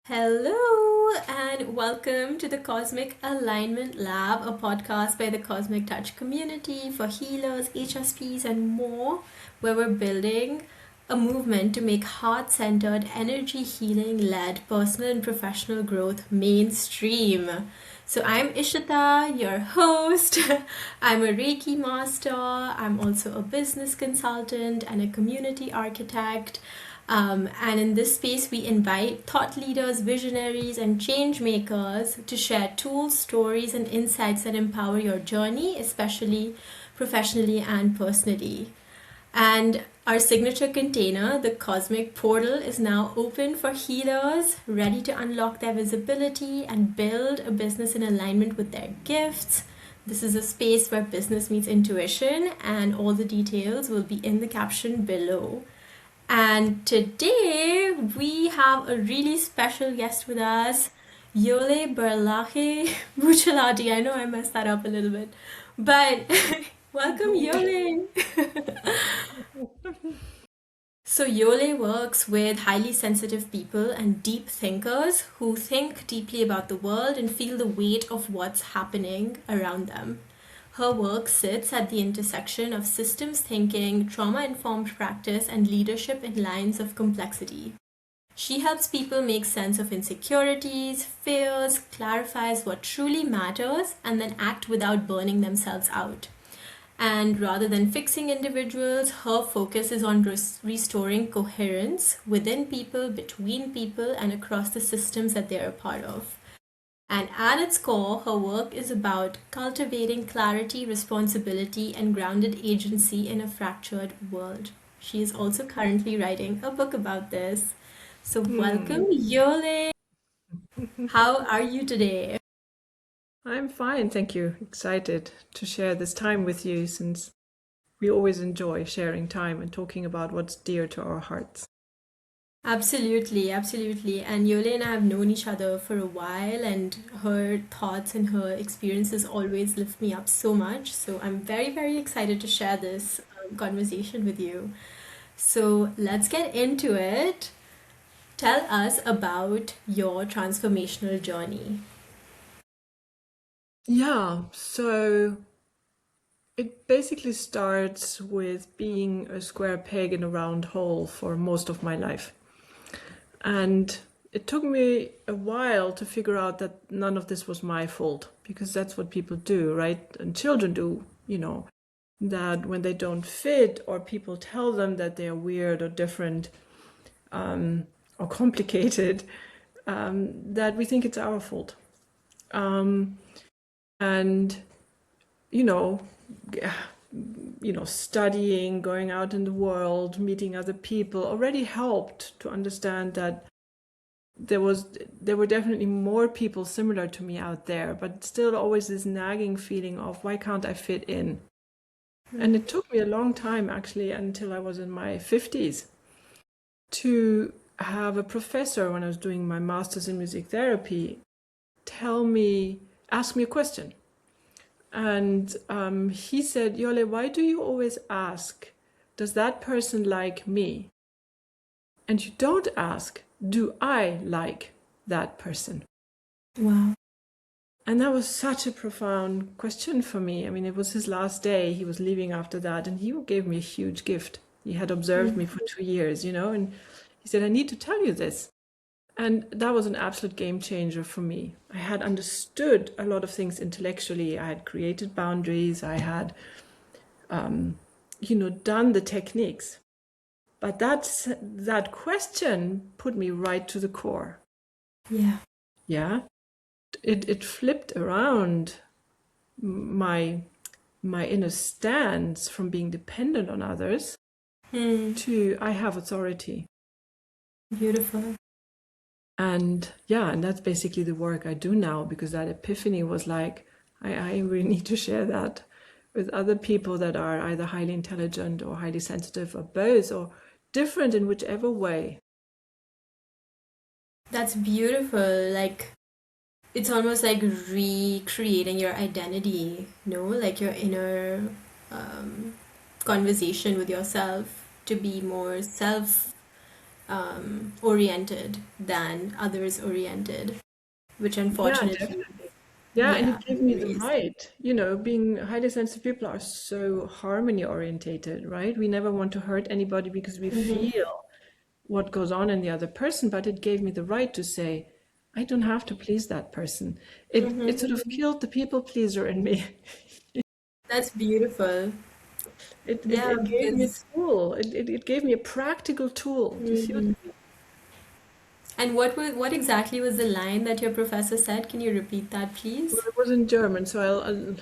Hello, and welcome to the Cosmic Alignment Lab, a podcast by the Cosmic Touch community for healers, HSPs, and more, where we're building a movement to make heart centered, energy healing led personal and professional growth mainstream. So, I'm Ishita, your host. I'm a Reiki master, I'm also a business consultant and a community architect. And in this space, we invite thought leaders, visionaries, and change makers to share tools, stories, and insights that empower your journey, especially professionally and personally. And our signature container, the Cosmic Portal, is now open for healers ready to unlock their visibility and build a business in alignment with their gifts. This is a space where business meets intuition, and all the details will be in the caption below. And today we have a really special guest with us, Jole Berlage-Buccellati. I know I messed that up a little bit, but welcome, Yole. So, Yole works with highly sensitive people and deep thinkers who think deeply about the world and feel the weight of what's happening around them. Her work sits at the intersection of systems thinking, trauma informed practice, and leadership in lines of complexity. She helps people make sense of insecurities, fears, clarifies what truly matters, and then act without burning themselves out. And rather than fixing individuals, her focus is on restoring coherence within people, between people, and across the systems that they're a part of. And at its core, her work is about cultivating clarity, responsibility, and grounded agency in a fractured world. She is also currently writing a book about this. So, welcome, Yole. How are you today? I'm fine, thank you. Excited to share this time with you since we always enjoy sharing time and talking about what's dear to our hearts. Absolutely, absolutely. And Yole and I have known each other for a while, and her thoughts and her experiences always lift me up so much. So I'm very, very excited to share this conversation with you. So let's get into it. Tell us about your transformational journey. Yeah, so it basically starts with being a square peg in a round hole for most of my life. And it took me a while to figure out that none of this was my fault, because that's what people do, right? And children do, that when they don't fit or people tell them that they're weird or different, or complicated, that we think it's our fault. And you know, studying, going out in the world, meeting other people already helped to understand that there were definitely more people similar to me out there, but still always this nagging feeling of why can't I fit in? And it took me a long time actually until I was in my 50s to have a professor when I was doing my master's in music therapy ask me a question. And he said, Yole, why do you always ask, does that person like me? And you don't ask, do I like that person? Wow. And that was such a profound question for me. I mean, it was his last day. He was leaving after that, and he gave me a huge gift. He had observed me for 2 years, and he said, I need to tell you this. And that was an absolute game changer for me. I had understood a lot of things intellectually. I had created boundaries. I had, done the techniques. But that question put me right to the core. Yeah. Yeah. It flipped around my inner stance from being dependent on others to I have authority. Beautiful. And yeah, and that's basically the work I do now, because that epiphany was like, I really need to share that with other people that are either highly intelligent or highly sensitive or both or different in whichever way. That's beautiful. Like, it's almost like recreating your identity, no? Like your inner conversation with yourself to be more self oriented than others oriented, which Yeah, unfortunately, definitely. Yeah, and yeah, it gave me the varies. right. Being highly sensitive people are so harmony orientated, right? We never want to hurt anybody because we feel what goes on in the other person, but it gave me the right to say, I don't have to please that person. It sort of killed the people pleaser in me. That's beautiful. Yeah, It gave me a because tool. It gave me a practical tool. Do you see what I mean? and what exactly was the line that your professor said? Can you repeat that, Well, please? it was in German, so I'll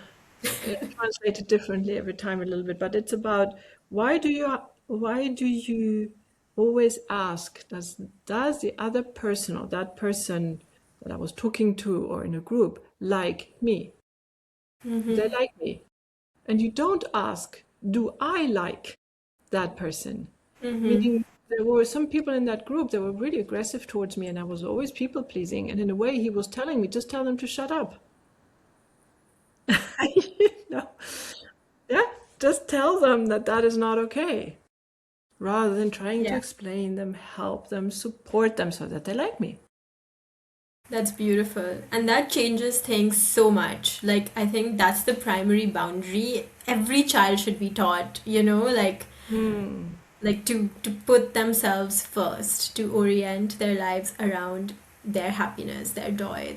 translate it differently every time a little bit. But it's about why do you always ask, does the other person or that person that I was talking to or in a group like me? Do they like me? And you don't ask, do I like that person? Meaning there were some people in that group that were really aggressive towards me, and I was always people pleasing. And in a way, he was telling me, just tell them to shut up. You know? Yeah, just tell them that that is not okay, rather than trying to Yeah. explain them, help them, support them so that they like me. That's beautiful. And that changes things so much. Like, I think that's the primary boundary every child should be taught, Hmm. to put themselves first, to orient their lives around their happiness, their joy,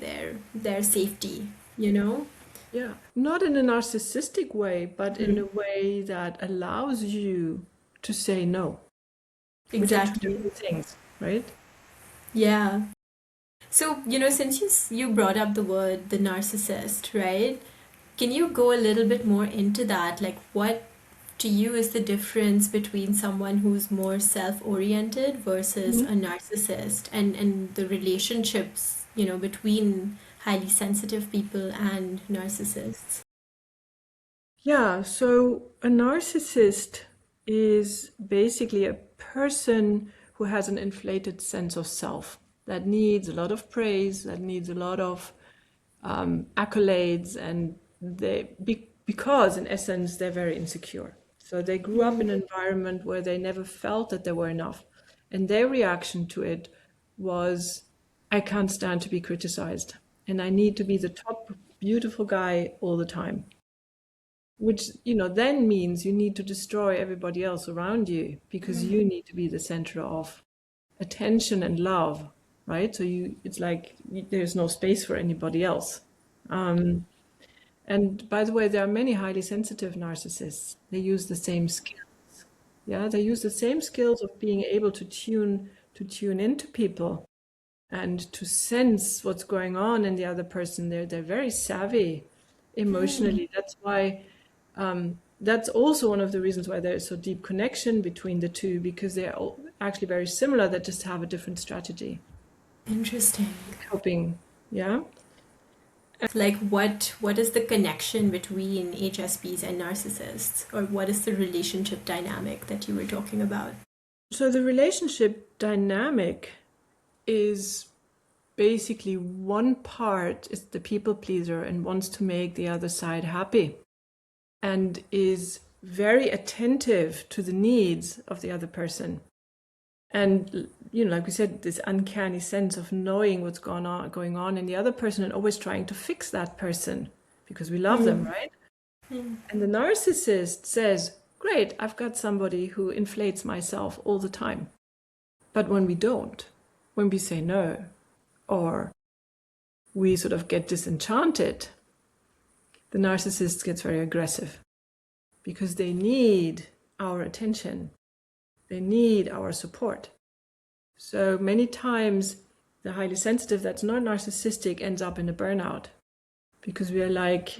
their safety, you know? Yeah, not in a narcissistic way, but in a way that allows you to say no, which are two Exactly. different things, right? Yeah. So, since you brought up the word the narcissist, right? Can you go a little bit more into that? Like, what to you is the difference between someone who's more self-oriented versus a narcissist, and the relationships, between highly sensitive people and narcissists? Yeah, so a narcissist is basically a person who has an inflated sense of self that needs a lot of praise, that needs a lot of accolades, and because in essence they're very insecure. So they grew up in an environment where they never felt that they were enough, and their reaction to it was, I can't stand to be criticized, and I need to be the top beautiful guy all the time, which then means you need to destroy everybody else around you because you need to be the center of attention and love, right? So it's like there's no space for anybody else. And by the way, there are many highly sensitive narcissists. They use the same skills. Yeah, they use the same skills of being able to tune into people and to sense what's going on in the other person. They're very savvy emotionally. That's also one of the reasons why there is so deep connection between the two, because they're all actually very similar. They just have a different strategy Interesting. coping. Yeah. Like, what is the connection between HSPs and narcissists, or what is the relationship dynamic that you were talking about? So the relationship dynamic is basically one part is the people pleaser and wants to make the other side happy and is very attentive to the needs of the other person. And like we said, this uncanny sense of knowing what's going on in the other person and always trying to fix that person because we love them, right? And the narcissist says, great, I've got somebody who inflates myself all the time. But when we don't, when we say no, or we sort of get disenchanted, the narcissist gets very aggressive because they need our attention. They need our support. So many times the highly sensitive that's not narcissistic ends up in a burnout because we are like,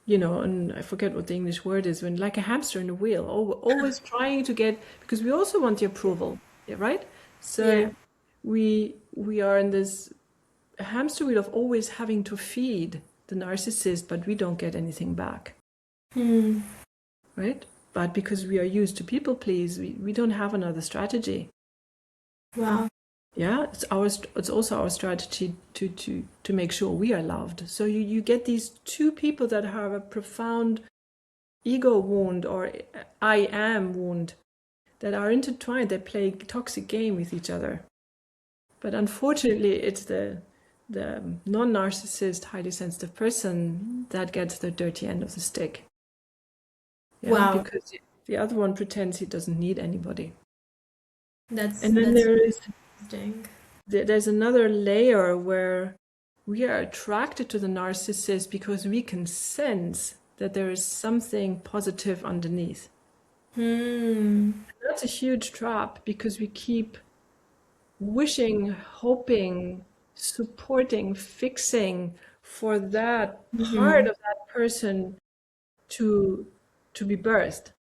and I forget what the English word is, when like a hamster in a wheel, always trying to get, because we also want the approval, yeah, right? Yeah. So we are in this hamster wheel of always having to feed the narcissist, but we don't get anything back, right? But because we are used to people please, we don't have another strategy. Wow. Yeah, it's also our strategy to make sure we are loved. So you get these two people that have a profound ego wound or I am wound, that are intertwined. They play a toxic game with each other. But unfortunately, it's the non-narcissist, highly sensitive person that gets the dirty end of the stick. Yeah, Wow, because the other one pretends he doesn't need anybody. that's And then that's there is interesting. there's another layer where we are attracted to the narcissist because we can sense that there is something positive underneath. Hmm. That's a huge trap because we keep wishing, hoping, supporting, fixing for that part Mm-hmm. of that person to be birthed.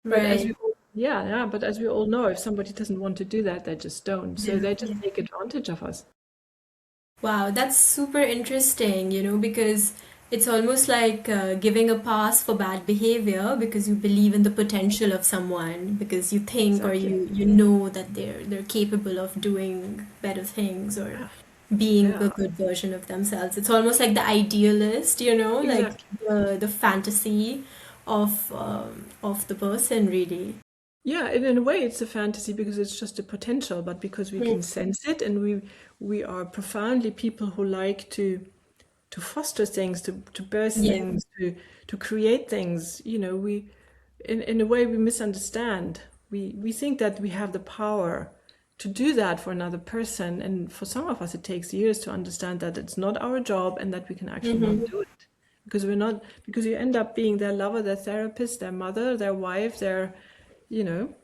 But as Right. we all, yeah, but as we all know, if somebody doesn't want to do that, they just don't. So Yeah. they Yeah. just take advantage of us. Wow, that's super interesting, because it's almost like giving a pass for bad behavior because you believe in the potential of someone, because you think or Exactly. you know that they're capable of doing better things or Yeah. being a Yeah. good version of themselves. It's almost like the idealist, like Exactly. the fantasy of the person, really. Yeah, and in a way it's a fantasy because it's just a potential, but because we Mm. can sense it and we are profoundly people who like to foster things, to birth Yeah. things, to create things. We in a way we misunderstand. We think that we have the power to do that for another person, and for some of us it takes years to understand that it's not our job and that we can actually not Hmm. do it. Because we're not because you end up being their lover, their therapist, their mother, their wife, their you know,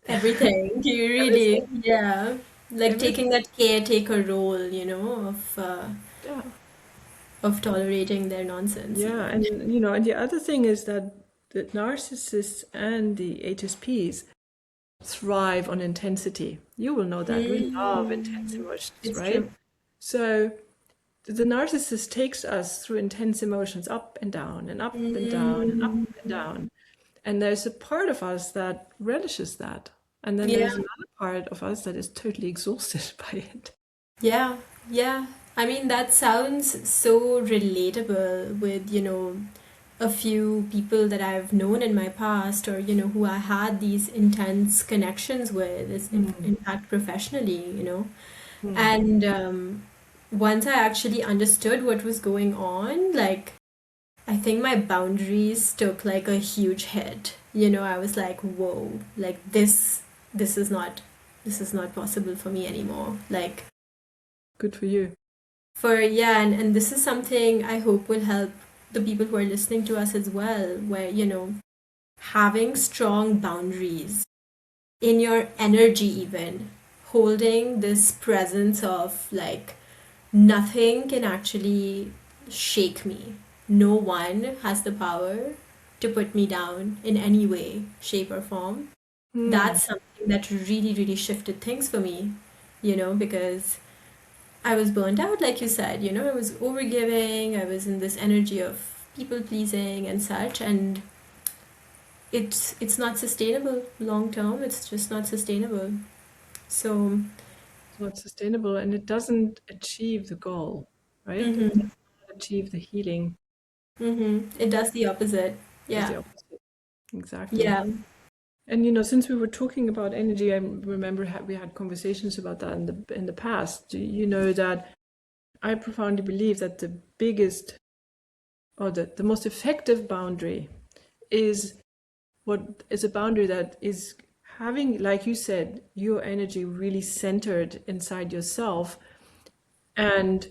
Everything. You really, everything. yeah. Like taking Everything. that caretaker role, Yeah. of tolerating their nonsense Yeah, even. and the other thing is that the narcissists and the HSPs thrive on intensity. You will know that. We love intense Mm, emotions, it's right? true. So the narcissist takes us through intense emotions up and down and up and down and up Mm, and down. And there's a part of us that relishes that. And then yeah, there's another part of us that is totally exhausted by it. yeah, yeah. I mean, that sounds so relatable with, a few people that I've known in my past or, who I had these intense connections with, Mm, in fact, professionally, mm. And once I actually understood what was going on, like, I think my boundaries took like a huge hit. I was like, whoa, like this is not this is not possible for me anymore. Like Good for you. yeah, and this is something I hope will help the people who are listening to us as well, where, having strong boundaries in your energy, even holding this presence of like nothing can actually shake me. No one has the power to put me down in any way, shape, or form. Mm. That's something that really, really shifted things for me, because I was burnt out, like you said, I was overgiving, I was in this energy of people pleasing and such, and it's not sustainable long term. It's just not sustainable. So, It's not sustainable and it doesn't achieve the goal, right? It mm-hmm, does not achieve the healing. it does the opposite. It does Yeah. the opposite. Exactly. Yeah. And since we were talking about energy, I remember we had conversations about that in the past. You know that I profoundly believe that the biggest or the most effective boundary is what is a boundary that is having, like you said, your energy really centered inside yourself and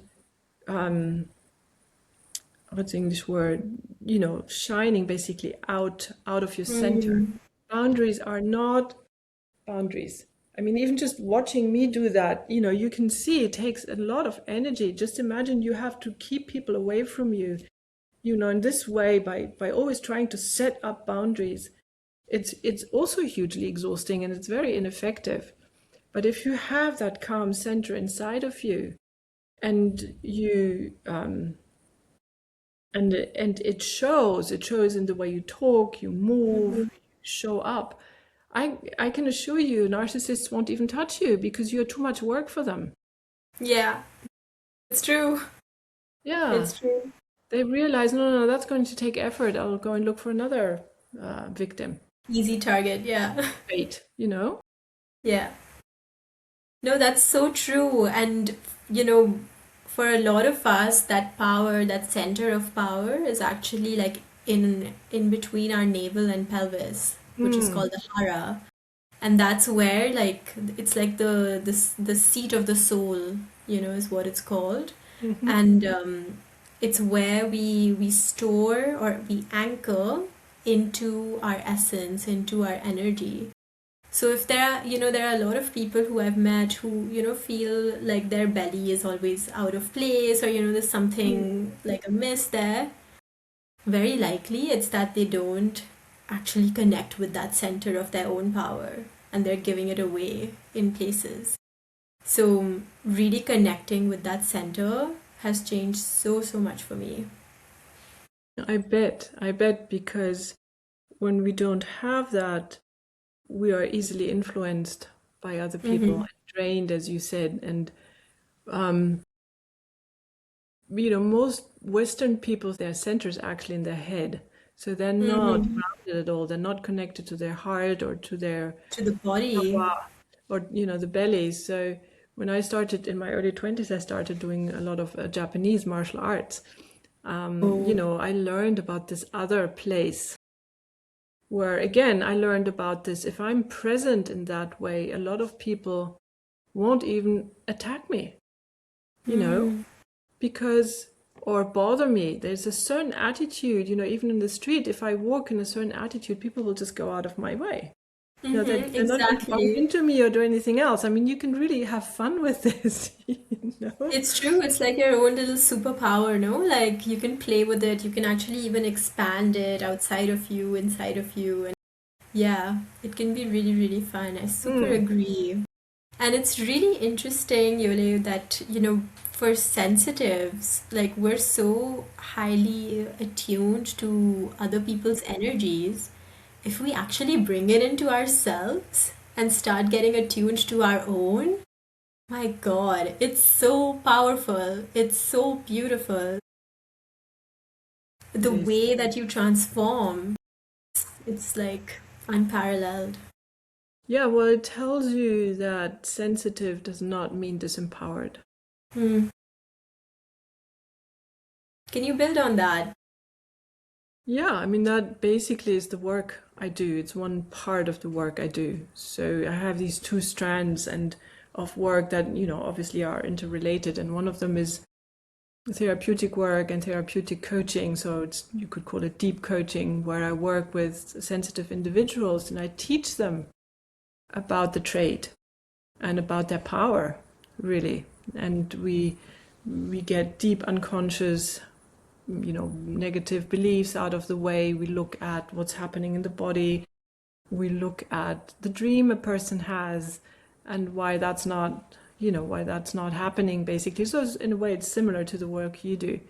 what's the English word? Shining basically out of your center. Mm, Boundaries are not boundaries. I mean, even just watching me do that, you can see it takes a lot of energy. Just imagine you have to keep people away from you, in this way by always trying to set up boundaries. It's also hugely exhausting and it's very ineffective. But if you have that calm center inside of you and it shows in the way you talk, you move, mhm. you show up. I can assure you narcissists won't even touch you because you're too much work for them. Yeah, it's true. Yeah, It's true. they realize, no, no, no, that's going to take effort. I'll go and look for another victim. Easy target, yeah. Fate, you know? Yeah. No, that's so true. And, you know, for a lot of us, that power, that center of power is actually like in between our navel and pelvis, which is Mm, called the hara. And that's where like it's like the seat of the soul, is what it's called. hmm. And it's where we store or we anchor into our essence, into our energy. So if there are a lot of people who I've met who, feel like their belly is always out of place, or, there's something like amiss there, very likely it's that they don't actually connect with that center of their own power and they're giving it away in places. So really connecting with that center has changed so, so much for me. I bet because when we don't have that, we are easily influenced by other people Mm-hmm. and drained, as you said. And, um, most Western people, their center is actually in their head. So they're not Mm-hmm. grounded at all. They're not connected to their heart or to their To the body. or the belly. So when I started in my early 20s, I started doing a lot of Japanese martial arts. Oh. I learned about this other place where, again, I learned about this. If I'm present in that way, a lot of people won't even attack me, you know, Mm. because, or bother me. There's a certain attitude, even in the street, if I walk in a certain attitude, people will just go out of my way. Mm-hmm. They're not going to bump Exactly. into me or do anything else. I mean, you can really have fun with this, you know? It's true. It's like your own little superpower, no? Like you can play with it. You can actually even expand it outside of you, inside of you. And yeah, it can be really, really fun. I super Mm, agree. And it's really interesting, Yole, that, for sensitives, like we're so highly attuned to other people's energies. If we actually bring it into ourselves and start getting attuned to our own, my God, it's so powerful. It's so beautiful. it The is. way that you transform, it's like unparalleled. Yeah, well, it tells you that sensitive does not mean disempowered. Hmm. Can you build on that? Yeah, I mean, that basically is the work I do. It's one part of the work I do. So I have these two strands and of work that, obviously are interrelated. And one of them is therapeutic work and therapeutic coaching. So you could call it deep coaching, where I work with sensitive individuals and I teach them about the trait and about their power, really. And we get deep unconscious, negative beliefs out of the way. We look at what's happening in the body. We look at the dream a person has and why that's not happening, basically. So in a way, it's similar to the work you do.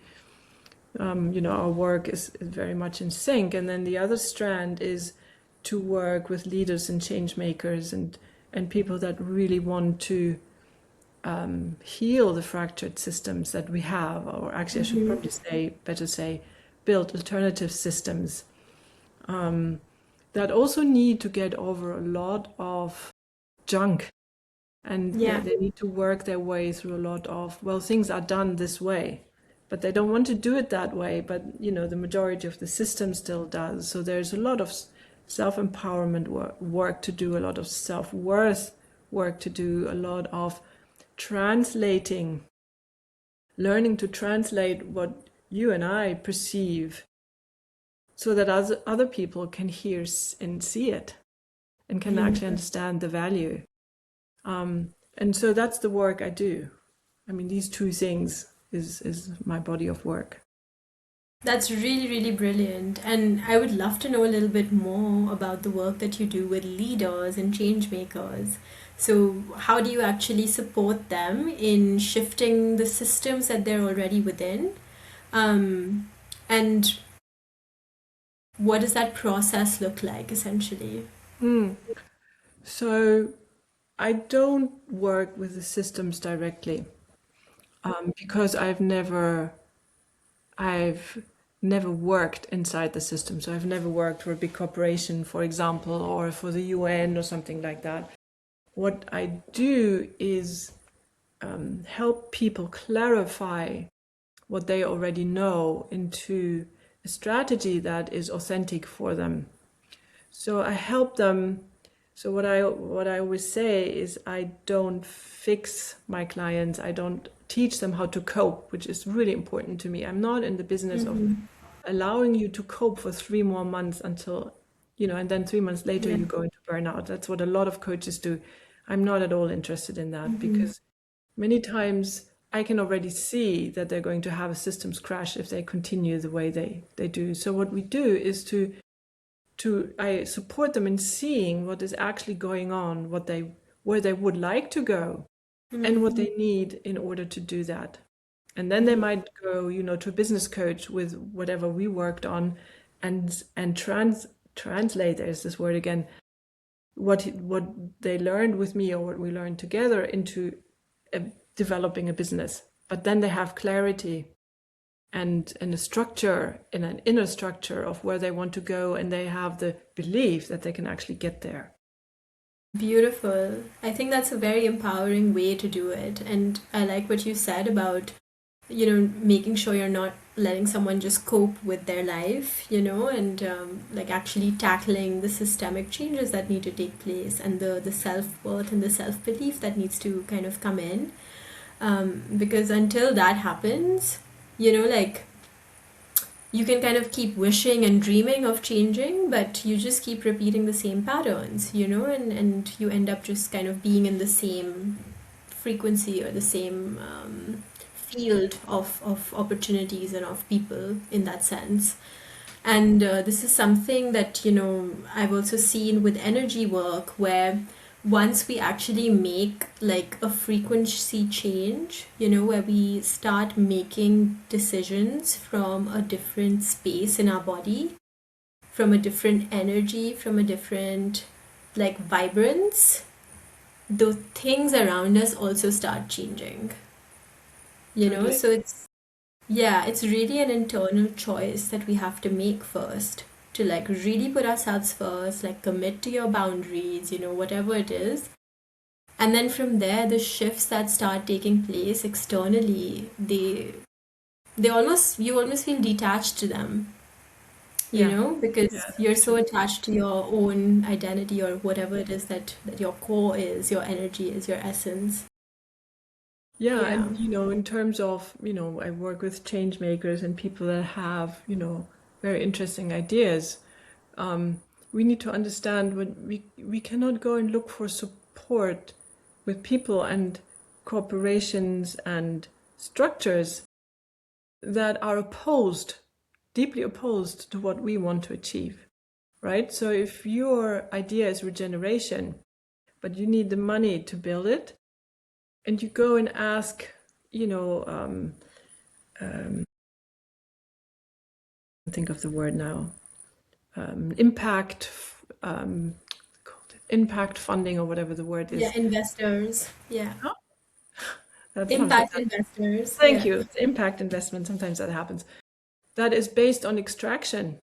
Our work is very much in sync. And then the other strand is to work with leaders and change makers and people that really want to heal the fractured systems that we have, or actually, I should Mm-hmm. probably better say, build alternative systems that also need to get over a lot of junk. And Yeah. they need to work their way through a lot of, well, things are done this way, but they don't want to do it that way. But, the majority of the system still does. So there's a lot of self-empowerment work to do, a lot of self-worth work to do, a lot of translating, learning to translate what you and I perceive so that other people can hear and see it and can actually understand the value. And so that's the work I do. I mean, these two things is my body of work. That's really, really brilliant. And I would love to know a little bit more about the work that you do with leaders and change makers. So, how do you actually support them in shifting the systems that they're already within? Um, and what does that process look like essentially? Mm. So I don't work with the systems directly because I've never worked inside the system. So I've never worked for a big corporation, for example, or for the UN or something like that. What I do is help people clarify what they already know into a strategy that is authentic for them. So I help them. So what I always say is I don't fix my clients. I don't teach them how to cope, which is really important to me. I'm not in the business of allowing you to cope for 3 more months until, and then 3 months later Yeah. you go into burnout. That's what a lot of coaches do. I'm not at all interested in that because many times I can already see that they're going to have a systems crash if they continue the way they do. So what we do is I support them in seeing what is actually going on, where they would like to go, and what they need in order to do that. And then they might go, to a business coach with whatever we worked on, and translate. There's this word again. What they learned with me or what we learned together into developing a business. But then they have clarity and a structure, in an inner structure of where they want to go, and they have the belief that they can actually get there. Beautiful. I think that's a very empowering way to do it. And I like what you said about, making sure you're not letting someone just cope with their life, and like actually tackling the systemic changes that need to take place and the self-worth and the self-belief that needs to kind of come in. Because until that happens, like you can kind of keep wishing and dreaming of changing, but you just keep repeating the same patterns, and you end up just kind of being in the same frequency or the same field of opportunities and of people in that sense. And this is something that, I've also seen with energy work where once we actually make like a frequency change, where we start making decisions from a different space in our body, from a different energy, from a different like vibrance, the things around us also start changing. Totally. So it's really an internal choice that we have to make first to like really put ourselves first, like commit to your boundaries, whatever it is. And then from there, the shifts that start taking place externally, you almost feel detached to them, Yeah. because Yeah, you're that's so true. attached to your own identity or whatever it is that your core is, your energy is, your essence. Yeah, Yeah. and in terms of, I work with change makers and people that have, very interesting ideas. We need to understand when we cannot go and look for support with people and corporations and structures that are deeply opposed to what we want to achieve, right? So if your idea is regeneration, but you need the money to build it, and you go and ask, think of the word now, impact, um, impact funding or whatever the word Yeah, is. investors. Yeah. Huh? That sometimes Impact investors. Thank Yeah. you. Impact investment, sometimes that happens. That is based on extraction.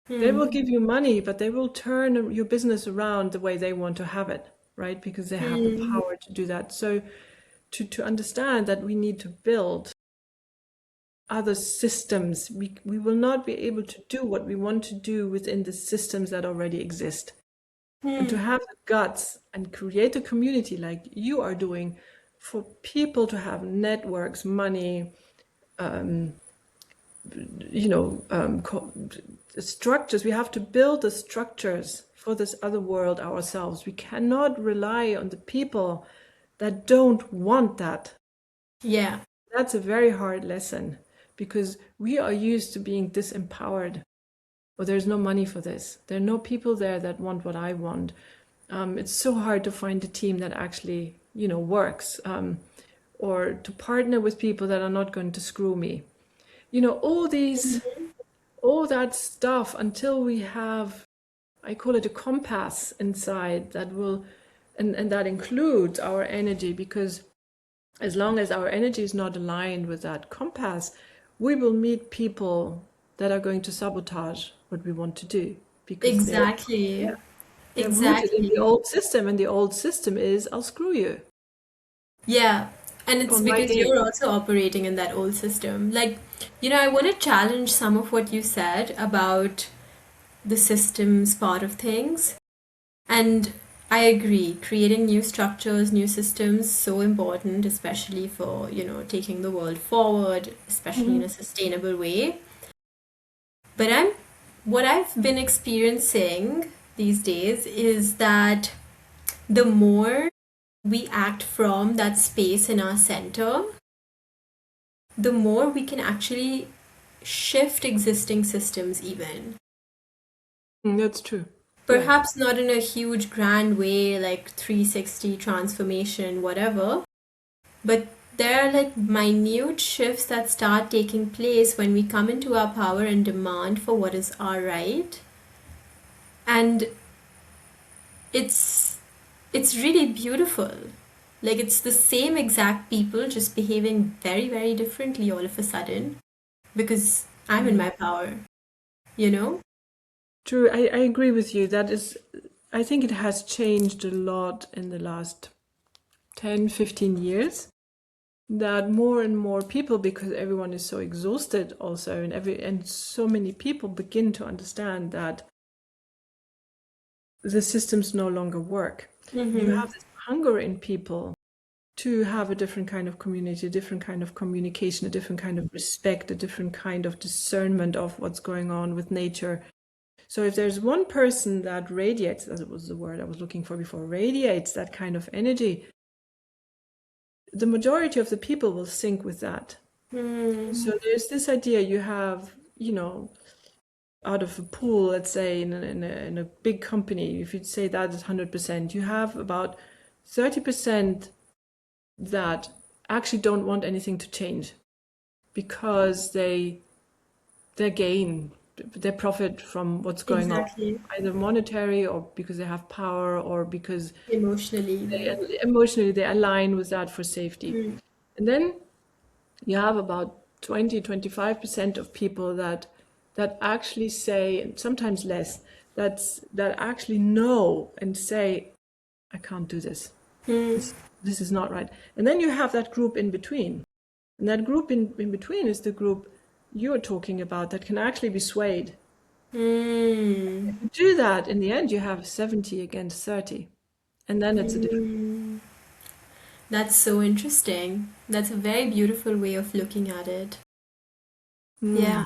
They will give you money, but they will turn your business around the way they want to have it, right? Because they have the power to do that. So to understand that we need to build other systems, we will not be able to do what we want to do within the systems that already exist. And to have the guts and create a community like you are doing for people to have networks, money, structures. We have to build the structures for this other world ourselves. We cannot rely on the people that don't want that. Yeah. That's a very hard lesson because we are used to being disempowered. But there's no money for this. There are no people there that want what I want. It's so hard to find a team that actually, works, or to partner with people that are not going to screw me. All that stuff until we have, I call it a compass inside that will, and that includes our energy, because as long as our energy is not aligned with that compass, we will meet people that are going to sabotage what we want to do because Exactly. they're rooted in the Exactly. old system, and the old system is I'll screw you Yeah. And it's on my because day. you're also operating in that old system. Like, I want to challenge some of what you said about the systems part of things. And I agree, creating new structures, new systems, so important, especially for, taking the world forward, especially in a Mhm. sustainable way. But what I've been experiencing these days is that the more we act from that space in our center, the more we can actually shift existing systems even. That's true. Yeah. Perhaps not in a huge grand way like 360 transformation, whatever, but there are like minute shifts that start taking place when we come into our power and demand for what is our right. And it's it's really beautiful. Like it's the same exact people just behaving very, very differently all of a sudden because I'm in Mm. my power, you know? True. I agree with you. I think it has changed a lot in the last 10, 15 years. That more and more people, because everyone is so exhausted also, and so many people begin to understand that the systems no longer work. You Mm-hmm. have this hunger in people to have a different kind of community, a different kind of communication, a different kind of respect, a different kind of discernment of what's going on with nature. So if there's one person that radiates, that was the word I was looking for before, radiates that kind of energy, the majority of the people will sync with that. Mm. So there's this idea you have, out of a pool, let's say in a big company, if you'd say that is 100%, you have about 30% that actually don't want anything to change because they gain, they profit from what's going on, Exactly. either monetary or because they have power or because Emotionally, they even. emotionally they align with that for safety. Mm. And then you have about 20-25% of people that actually say, and sometimes less, that actually know and say, I can't do this. Mm. This is not right. And then you have that group in between. And that group in between is the group you're talking about that can actually be swayed. Mm. If you do that, in the end, you have 70 against 30. And then it's a different. Mm. That's so interesting. That's a very beautiful way of looking at it. Hmm. Yeah,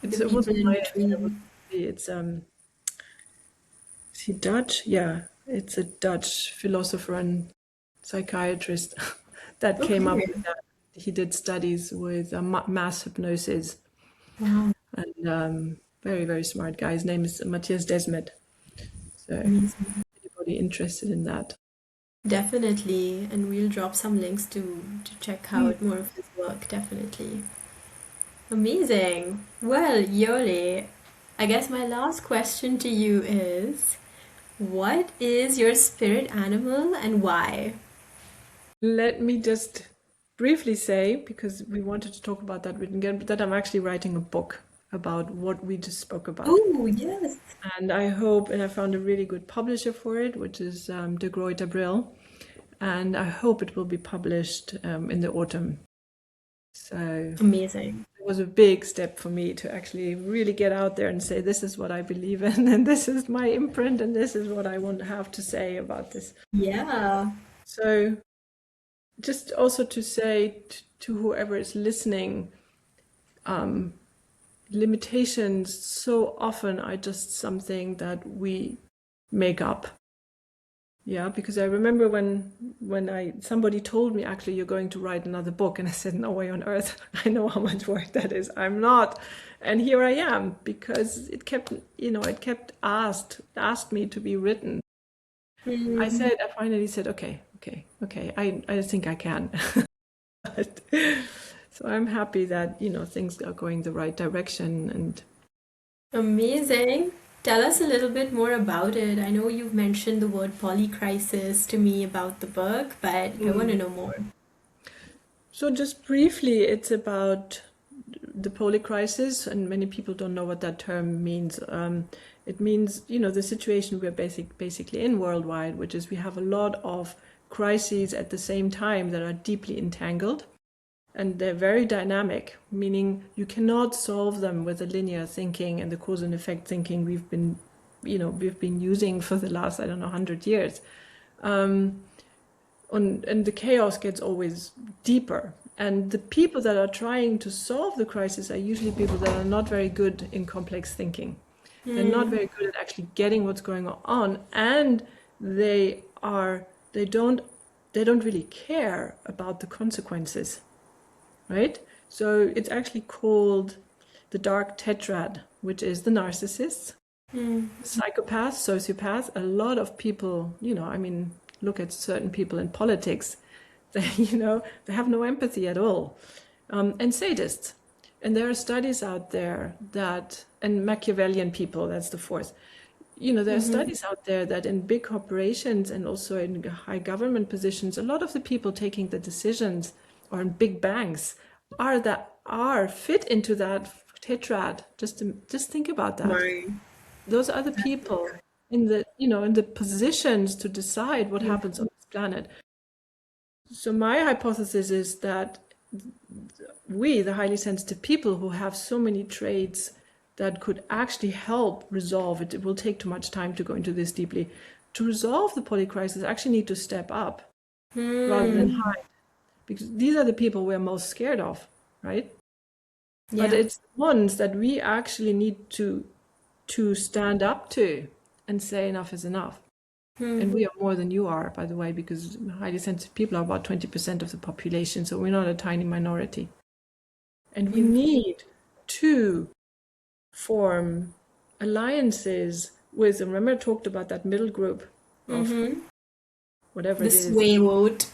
the It people wasn't in my idea. between. It's is he Dutch? Yeah, it's a Dutch philosopher and psychiatrist that came up Okay. with that. He did studies with mass hypnosis, Wow. and very, very smart guy. His name is Matthias Desmet. So Amazing. anybody interested in that? Definitely. And we'll drop some links to check Mm. out more of his work, definitely. Amazing. Well, Yole, I guess my last question to you is, what is your spirit animal and why? Let me just briefly say, because we wanted to talk about that again, that I'm actually writing a book about what we just spoke about. Oh, yes. And I hope, and I found a really good publisher for it, which is De Gruyter Brill. And I hope it will be published in the autumn. So Amazing. it was a big step for me to actually really get out there and say, this is what I believe in, and this is my imprint, and this is what I want to have to say about this. Yeah. So just also to say to whoever is listening, limitations so often are just something that we make up. Yeah, because I remember when I somebody told me actually you're going to write another book, and I said no way on earth. I know how much work that is. I'm not, and here I am because it kept asked me to be written. Mm. I finally said okay. I think I can. But- so I'm happy that things are going the right direction, and Amazing. Tell us a little bit more about it. I know you've mentioned the word polycrisis to me about the book, but I want to Mm. know more. So just briefly, it's about the polycrisis, and many people don't know what that term means. It means, the situation we're basically in worldwide, which is we have a lot of crises at the same time that are deeply entangled, and they're very dynamic, meaning you cannot solve them with the linear thinking and the cause and effect thinking we've been using for the last, 100 years. And the chaos gets always deeper. And the people that are trying to solve the crisis are usually people that are not very good in complex thinking. They're not very good at actually getting what's going on, and they don't really care about the consequences, right? So it's actually called the dark tetrad, which is the narcissists, psychopaths, sociopaths. A lot of people, look at certain people in politics, they have no empathy at all, and sadists. And there are studies out there and Machiavellian people, that's the fourth. There are studies out there that in big corporations and also in high government positions, a lot of the people taking the decisions, or in big banks, are fit into that tetrad. Just think about that. Right. Those are the people in the positions to decide what happens on this planet. So my hypothesis is that we, the highly sensitive people who have so many traits that could actually help resolve it will take too much time to go into this deeply. To resolve the polycrisis, actually need to step up rather than hide, because these are the people we're most scared of, right? Yeah. But it's the ones that we actually need to stand up to and say enough is enough. And we are more than you are, by the way, because highly sensitive people are about 20% of the population, so we're not a tiny minority. And we need to form alliances with, and remember I talked about that middle group of whatever The it is. sway vote.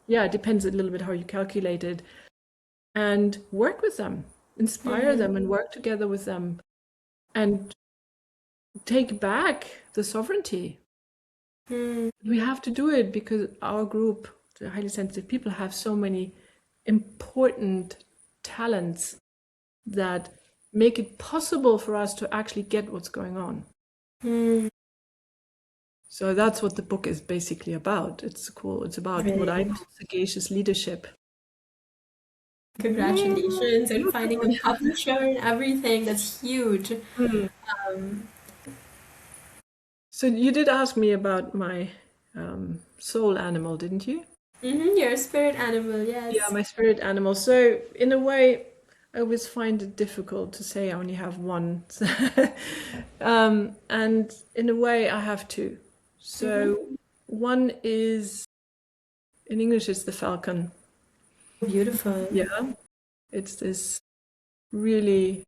Yeah, it depends a little bit how you calculate it. And work with them, inspire them, and work together with them, and take back the sovereignty. We have to do it because our group, the highly sensitive people, have so many important talents that make it possible for us to actually get what's going on. So that's what the book is basically about. It's cool. It's about what I call sagacious leadership. Congratulations on finding a publisher and everything. That's huge. So you did ask me about my soul animal, didn't you? You're a spirit animal, yes. Yeah, my spirit animal. So in a way, I always find it difficult to say I only have one. And in a way, I have two. So one is, in English, it's the falcon. Beautiful. Yeah. It's this really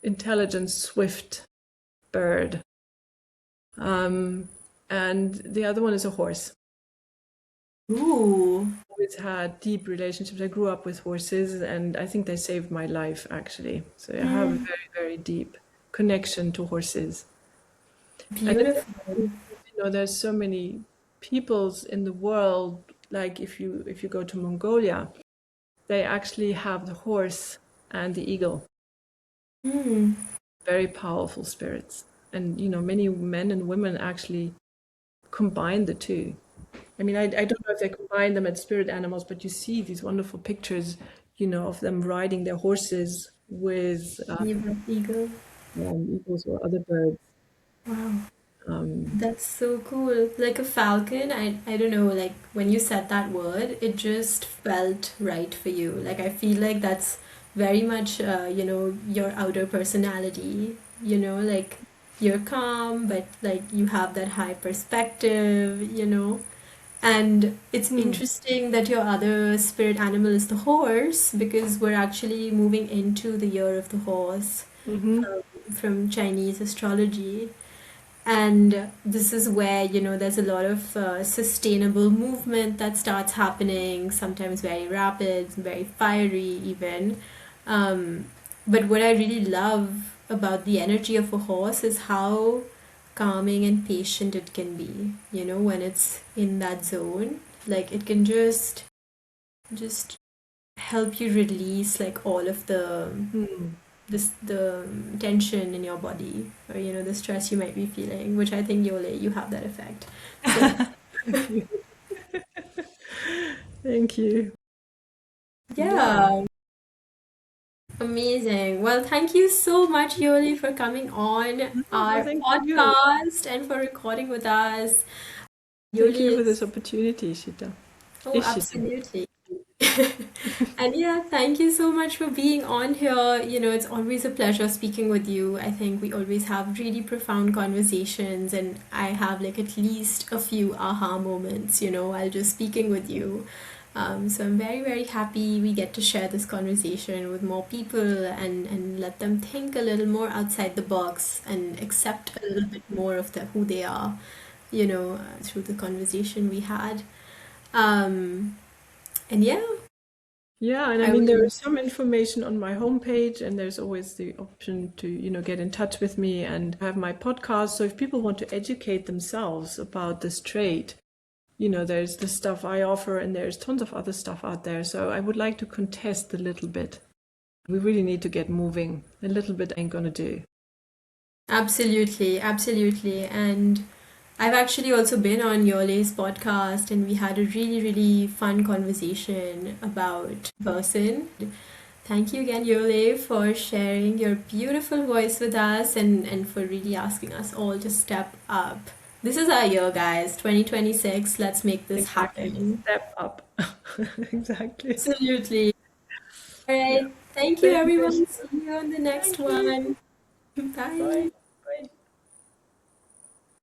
intelligent, swift bird. And the other one is a horse. Ooh. Always had deep relationships. I grew up with horses, and I think they saved my life, actually. So I have a very, very deep connection to horses. Beautiful. And there's so many peoples in the world. Like if you go to Mongolia, they actually have the horse and the eagle. Very powerful spirits, and many men and women actually combine the two. I mean, I don't know if they combine them as spirit animals, but you see these wonderful pictures, of them riding their horses with Eagle. eagles or other birds. Wow. That's so cool. Like a falcon, I don't know, like when you said that word, it just felt right for you. Like I feel like that's very much, your outer personality, like you're calm, but like you have that high perspective. And it's interesting that your other spirit animal is the horse, because we're actually moving into the year of the horse from Chinese astrology. And this is where, there's a lot of sustainable movement that starts happening, sometimes very rapid, very fiery even. But what I really love about the energy of a horse is how calming and patient it can be, when it's in that zone. Like it can just help you release like all of Mm. the tension in your body, or the stress you might be feeling, which I think you have that effect. So Thank you. Thank you. Yeah. yeah, amazing. Well, thank you so much, Yoli, for coming on No, our thank you. podcast and for recording with us. Thank you Yoli for this is, opportunity, Ishita. oh, Ishita. absolutely. And yeah, thank you so much for being on here. It's always a pleasure speaking with you. I think we always have really profound conversations, and I have like at least a few aha moments, while just speaking with you. So I'm very, very happy we get to share this conversation with more people and let them think a little more outside the box and accept a little bit more of who they are, through the conversation we had. Um, and yeah, Yeah, and I I mean, there will. is some information on my homepage, and there's always the option to, get in touch with me and have my podcast. So if people want to educate themselves about this trait, there's the stuff I offer, and there's tons of other stuff out there. So I would like to contest a little bit. We really need to get moving. A little bit ain't gonna do. Absolutely, absolutely. And I've actually also been on Yole's podcast, and we had a really, really fun conversation about person. Thank you again, Yole, for sharing your beautiful voice with us and for really asking us all to step up. This is our year, guys, 2026. Let's make this Exactly. happen. Step up. Exactly. Absolutely. All Yeah. right. Thank you, Thank you, everyone. Ishita. See you on the next Thank you. one. Bye. Bye.